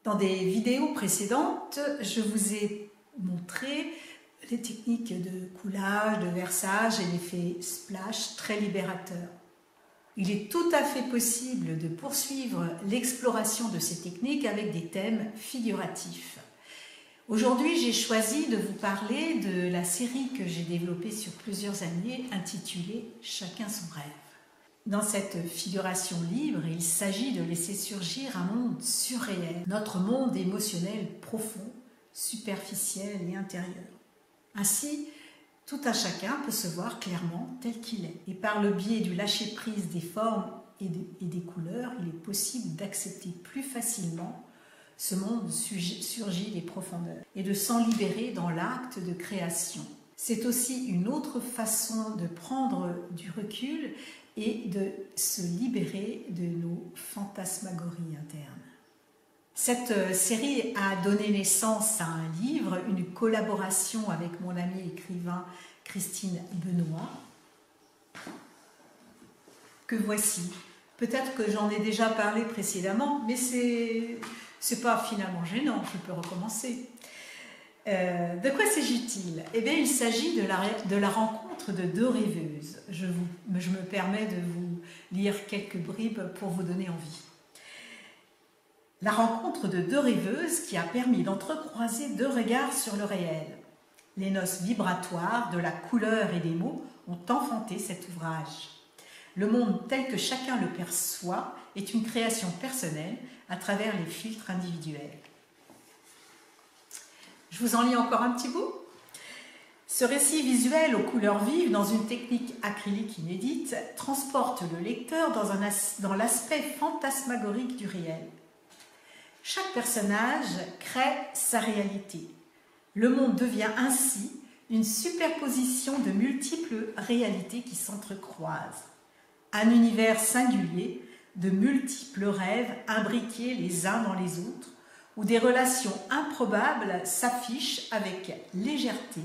Dans des vidéos précédentes, je vous ai montré les techniques de coulage, de versage et l'effet splash très libérateur. Il est tout à fait possible de poursuivre l'exploration de ces techniques avec des thèmes figuratifs. Aujourd'hui, j'ai choisi de vous parler de la série que j'ai développée sur plusieurs années intitulée « Chacun son rêve ». Dans cette figuration libre, il s'agit de laisser surgir un monde surréel, notre monde émotionnel profond, superficiel et intérieur. Ainsi, tout un chacun peut se voir clairement tel qu'il est. Et par le biais du lâcher-prise des formes et des couleurs, il est possible d'accepter plus facilement ce monde surgit des profondeurs et de s'en libérer dans l'acte de création. C'est aussi une autre façon de prendre du recul et de se libérer de nos fantasmagories internes. Cette série a donné naissance à un livre, une collaboration avec mon amie écrivain Christine Benoît, que voici. Peut-être que j'en ai déjà parlé précédemment, mais c'est pas finalement gênant, je peux recommencer. De quoi s'agit-il? Eh bien, il s'agit de la rencontre de deux rêveuses. Je me permets de vous lire quelques bribes pour vous donner envie. La rencontre de deux rêveuses qui a permis d'entrecroiser deux regards sur le réel. Les noces vibratoires de la couleur et des mots ont enfanté cet ouvrage. Le monde tel que chacun le perçoit est une création personnelle à travers les filtres individuels. Je vous en lis encore un petit bout. Ce récit visuel aux couleurs vives, dans une technique acrylique inédite, transporte le lecteur dans l'aspect fantasmagorique du réel. Chaque personnage crée sa réalité. Le monde devient ainsi une superposition de multiples réalités qui s'entrecroisent. Un univers singulier de multiples rêves imbriqués les uns dans les autres, où des relations improbables s'affichent avec légèreté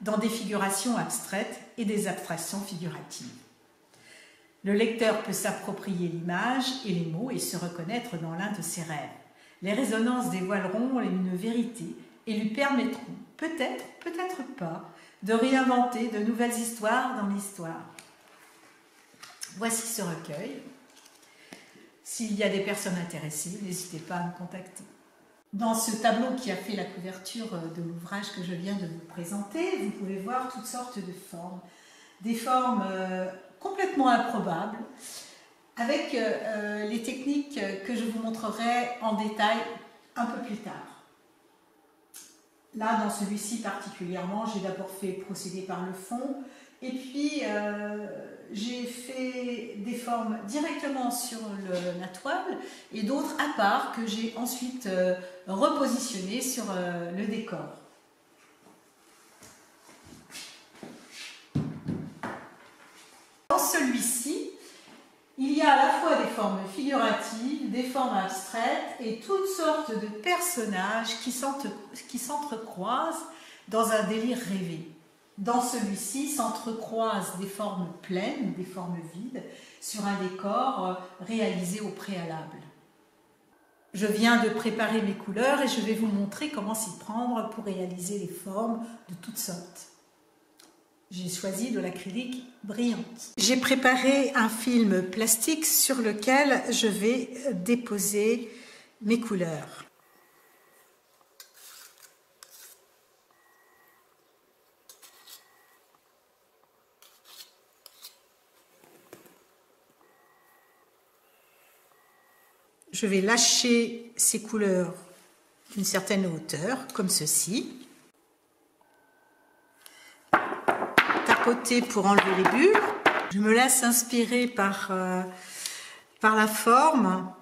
dans des figurations abstraites et des abstractions figuratives. Le lecteur peut s'approprier l'image et les mots et se reconnaître dans l'un de ses rêves. Les résonances dévoileront une vérité et lui permettront, peut-être, peut-être pas, de réinventer de nouvelles histoires dans l'histoire. Voici ce recueil. S'il y a des personnes intéressées, n'hésitez pas à me contacter. Dans ce tableau qui a fait la couverture de l'ouvrage que je viens de vous présenter, vous pouvez voir toutes sortes de formes. Des formes complètement improbables, avec les techniques que je vous montrerai en détail un peu plus tard. Là, dans celui-ci particulièrement, j'ai d'abord fait procéder par le fond, et puis j'ai fait des formes directement sur la toile, et d'autres à part que j'ai ensuite repositionnées sur le décor. Dans celui-ci, il y a à la fois des formes figuratives, des formes abstraites et toutes sortes de personnages qui s'entrecroisent dans un délire rêvé. Dans celui-ci s'entrecroisent des formes pleines, des formes vides, sur un décor réalisé au préalable. Je viens de préparer mes couleurs et je vais vous montrer comment s'y prendre pour réaliser les formes de toutes sortes. J'ai choisi de l'acrylique brillante. J'ai préparé un film plastique sur lequel je vais déposer mes couleurs. Je vais lâcher ces couleurs d'une certaine hauteur, comme ceci. Tapoter pour enlever les bulles. Je me laisse inspirer par la forme.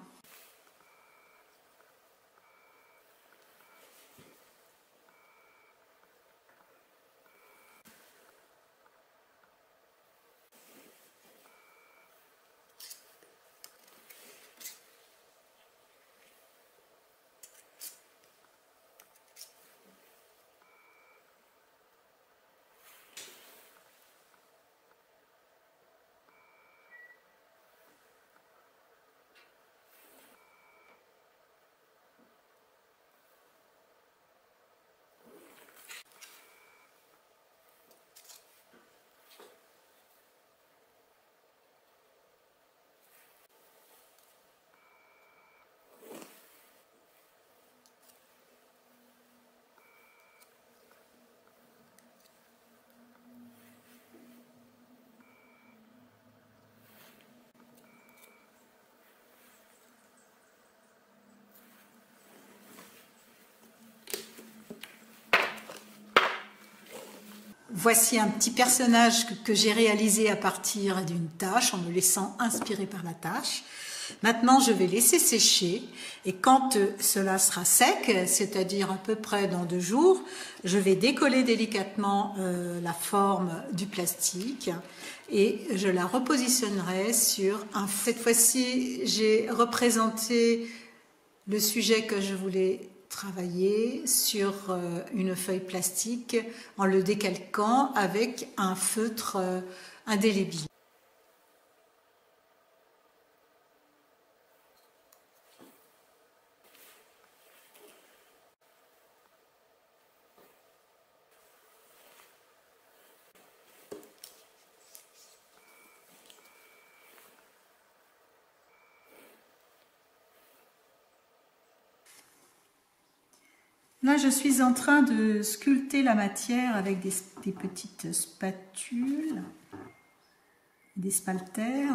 Voici un petit personnage que j'ai réalisé à partir d'une tâche, en me laissant inspirer par la tâche. Maintenant, je vais laisser sécher et quand cela sera sec, c'est-à-dire à peu près dans 2 jours, je vais décoller délicatement la forme du plastique et je la repositionnerai sur un... Cette fois-ci, j'ai représenté le sujet que je voulais travailler sur une feuille plastique en le décalquant avec un feutre indélébile. Là, je suis en train de sculpter la matière avec des petites spatules, des spalters,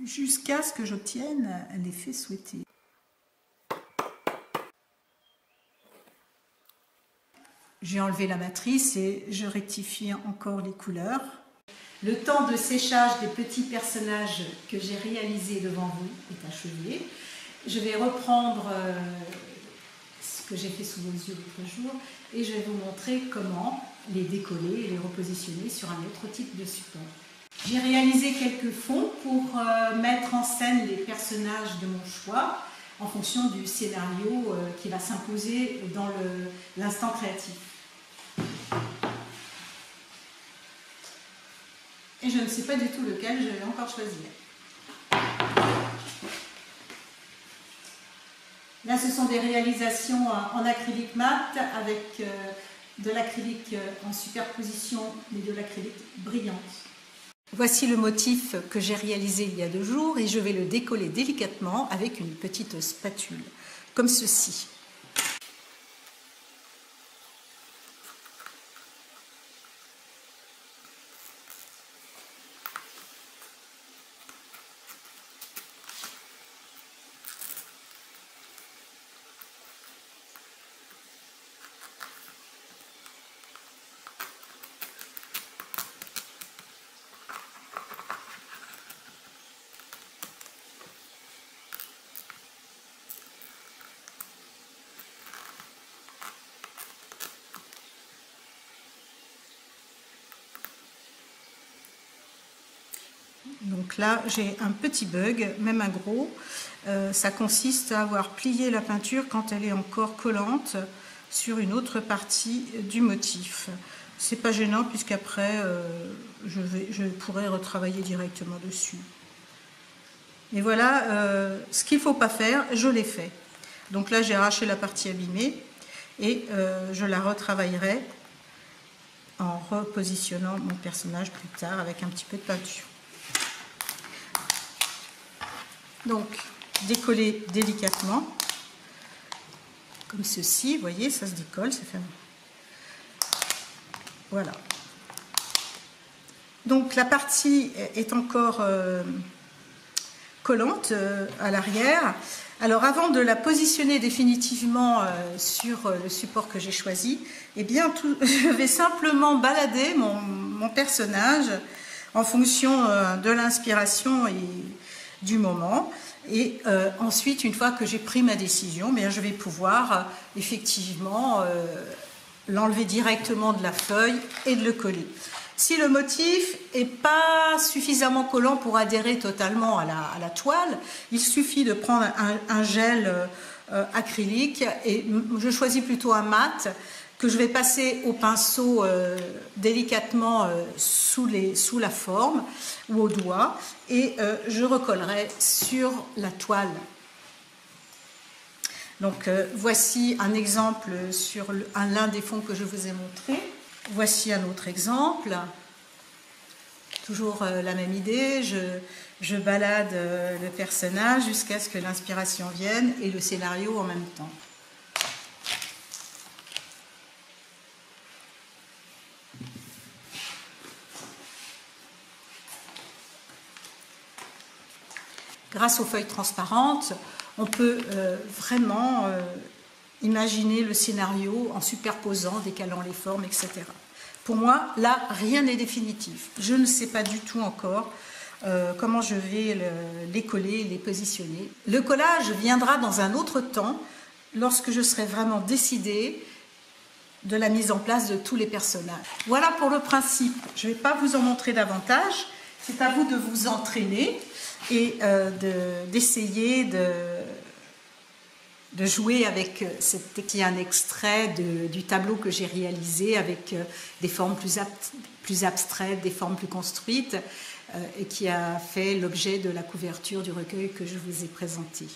jusqu'à ce que j'obtienne l'effet souhaité. J'ai enlevé la matrice et je rectifie encore les couleurs. Le temps de séchage des petits personnages que j'ai réalisés devant vous est achevé. Je vais reprendre que j'ai fait sous vos yeux l'autre jour et je vais vous montrer comment les décoller et les repositionner sur un autre type de support. J'ai réalisé quelques fonds pour mettre en scène les personnages de mon choix en fonction du scénario qui va s'imposer dans l'instant créatif. Et je ne sais pas du tout lequel je vais encore choisir. Là, ce sont des réalisations en acrylique mat avec de l'acrylique en superposition, mais de l'acrylique brillante. Voici le motif que j'ai réalisé il y a 2 jours et je vais le décoller délicatement avec une petite spatule, comme ceci. Donc là, j'ai un petit bug, même un gros. Ça consiste à avoir plié la peinture quand elle est encore collante sur une autre partie du motif. C'est pas gênant puisqu'après, je pourrais retravailler directement dessus. Et voilà, ce qu'il ne faut pas faire, je l'ai fait. Donc là, j'ai arraché la partie abîmée et je la retravaillerai en repositionnant mon personnage plus tard avec un petit peu de peinture. Donc, décoller délicatement, comme ceci, vous voyez, ça se décolle, ça fait... Voilà. Donc, la partie est encore collante à l'arrière. Alors, avant de la positionner définitivement sur le support que j'ai choisi, eh bien, je vais simplement balader mon personnage en fonction de l'inspiration et du moment et ensuite une fois que j'ai pris ma décision, bien, je vais pouvoir effectivement l'enlever directement de la feuille et de le coller. Si le motif n'est pas suffisamment collant pour adhérer totalement à la toile, il suffit de prendre un gel acrylique et je choisis plutôt un mat que je vais passer au pinceau délicatement sous la forme ou au doigt et je recollerai sur la toile. Donc voici un exemple sur l'un des fonds que je vous ai montré. Voici un autre exemple. Toujours la même idée, je balade le personnage jusqu'à ce que l'inspiration vienne et le scénario en même temps. Grâce aux feuilles transparentes, on peut vraiment imaginer le scénario en superposant, décalant les formes, etc. Pour moi, là, rien n'est définitif. Je ne sais pas du tout encore comment je vais les coller, les positionner. Le collage viendra dans un autre temps, lorsque je serai vraiment décidée de la mise en place de tous les personnages. Voilà pour le principe. Je ne vais pas vous en montrer davantage. C'est à vous de vous entraîner et d'essayer de jouer avec cette technique. Un extrait du tableau que j'ai réalisé avec des formes plus abstraites, des formes plus construites et qui a fait l'objet de la couverture du recueil que je vous ai présenté.